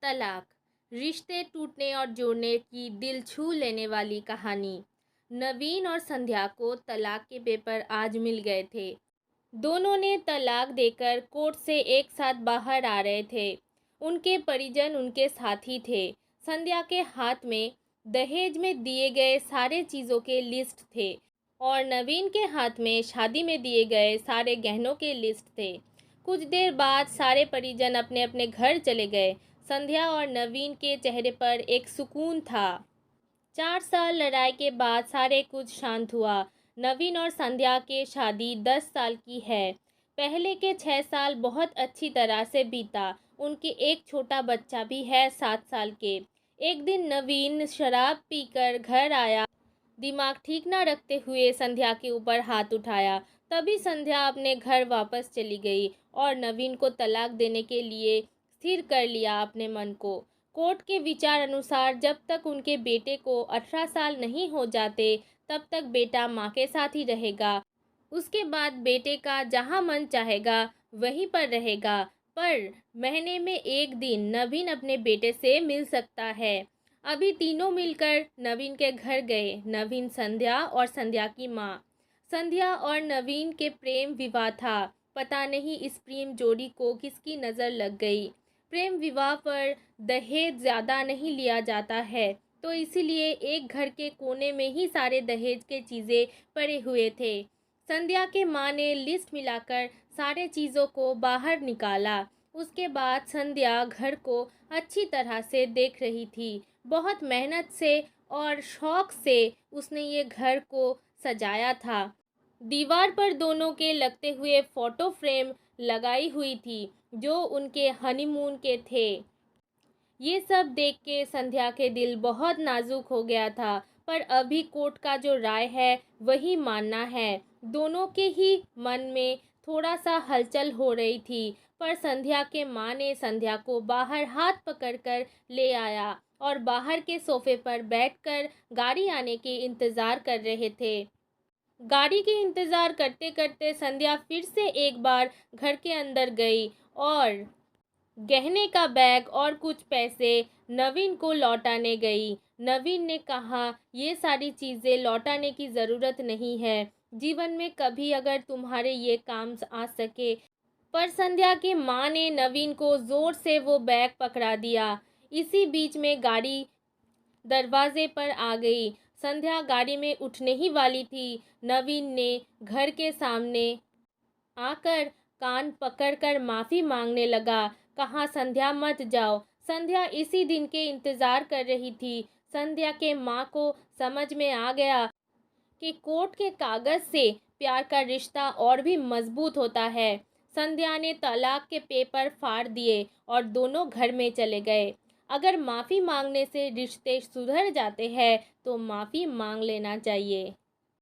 तलाक, रिश्ते टूटने और जोड़ने की दिल छू लेने वाली कहानी। नवीन और संध्या को तलाक के पेपर आज मिल गए थे। दोनों ने तलाक देकर कोर्ट से एक साथ बाहर आ रहे थे। उनके परिजन उनके साथी थे। संध्या के हाथ में दहेज में दिए गए सारे चीज़ों के लिस्ट थे और नवीन के हाथ में शादी में दिए गए सारे गहनों के लिस्ट थे। कुछ देर बाद सारे परिजन अपने अपने घर चले गए। संध्या और नवीन के चेहरे पर एक सुकून था। 4 साल लड़ाई के बाद सारे कुछ शांत हुआ। नवीन और संध्या के शादी 10 साल की है। पहले के 6 साल बहुत अच्छी तरह से बीता। उनके एक छोटा बच्चा भी है 7 साल के। एक दिन नवीन शराब पीकर घर आया। दिमाग ठीक ना रखते हुए संध्या के ऊपर हाथ उठाया। तभी संध्या अपने घर वापस चली गई और नवीन को तलाक देने के लिए स्थिर कर लिया अपने मन को। कोर्ट के विचार अनुसार जब तक उनके बेटे को 18 साल नहीं हो जाते तब तक बेटा माँ के साथ ही रहेगा। उसके बाद बेटे का जहाँ मन चाहेगा वहीं पर रहेगा, पर महीने में एक दिन नवीन अपने बेटे से मिल सकता है। अभी तीनों मिलकर नवीन के घर गए। नवीन, संध्या और संध्या की माँ। संध्या और नवीन के प्रेम विवाह था। पता नहीं इस प्रेम जोड़ी को किसकी नज़र लग गई। प्रेम विवाह पर दहेज ज़्यादा नहीं लिया जाता है, तो इसीलिए एक घर के कोने में ही सारे दहेज के चीज़ें पड़े हुए थे। संध्या के माँ ने लिस्ट मिलाकर सारे चीज़ों को बाहर निकाला। उसके बाद संध्या घर को अच्छी तरह से देख रही थी। बहुत मेहनत से और शौक से उसने ये घर को सजाया था। दीवार पर दोनों के लगते हुए फ़ोटो फ्रेम लगाई हुई थी जो उनके हनीमून के थे। ये सब देख के संध्या के दिल बहुत नाजुक हो गया था, पर अभी कोर्ट का जो राय है वही मानना है। दोनों के ही मन में थोड़ा सा हलचल हो रही थी, पर संध्या के माँ ने संध्या को बाहर हाथ पकड़कर ले आया और बाहर के सोफे पर बैठकर गाड़ी आने के इंतज़ार कर रहे थे। गाड़ी के इंतज़ार करते करते संध्या फिर से एक बार घर के अंदर गई और गहने का बैग और कुछ पैसे नवीन को लौटाने गई। नवीन ने कहा, ये सारी चीज़ें लौटाने की ज़रूरत नहीं है, जीवन में कभी अगर तुम्हारे ये काम आ सके। पर संध्या की माँ ने नवीन को ज़ोर से वो बैग पकड़ा दिया। इसी बीच में गाड़ी दरवाजे पर आ गई। संध्या गाड़ी में उठने ही वाली थी। नवीन ने घर के सामने आकर कान पकड़कर माफ़ी मांगने लगा। कहा, संध्या मत जाओ। संध्या इसी दिन के इंतज़ार कर रही थी। संध्या के माँ को समझ में आ गया कि कोर्ट के कागज़ से प्यार का रिश्ता और भी मजबूत होता है। संध्या ने तलाक के पेपर फाड़ दिए और दोनों घर में चले गए। अगर माफ़ी मांगने से रिश्ते सुधर जाते हैं तो माफ़ी मांग लेना चाहिए।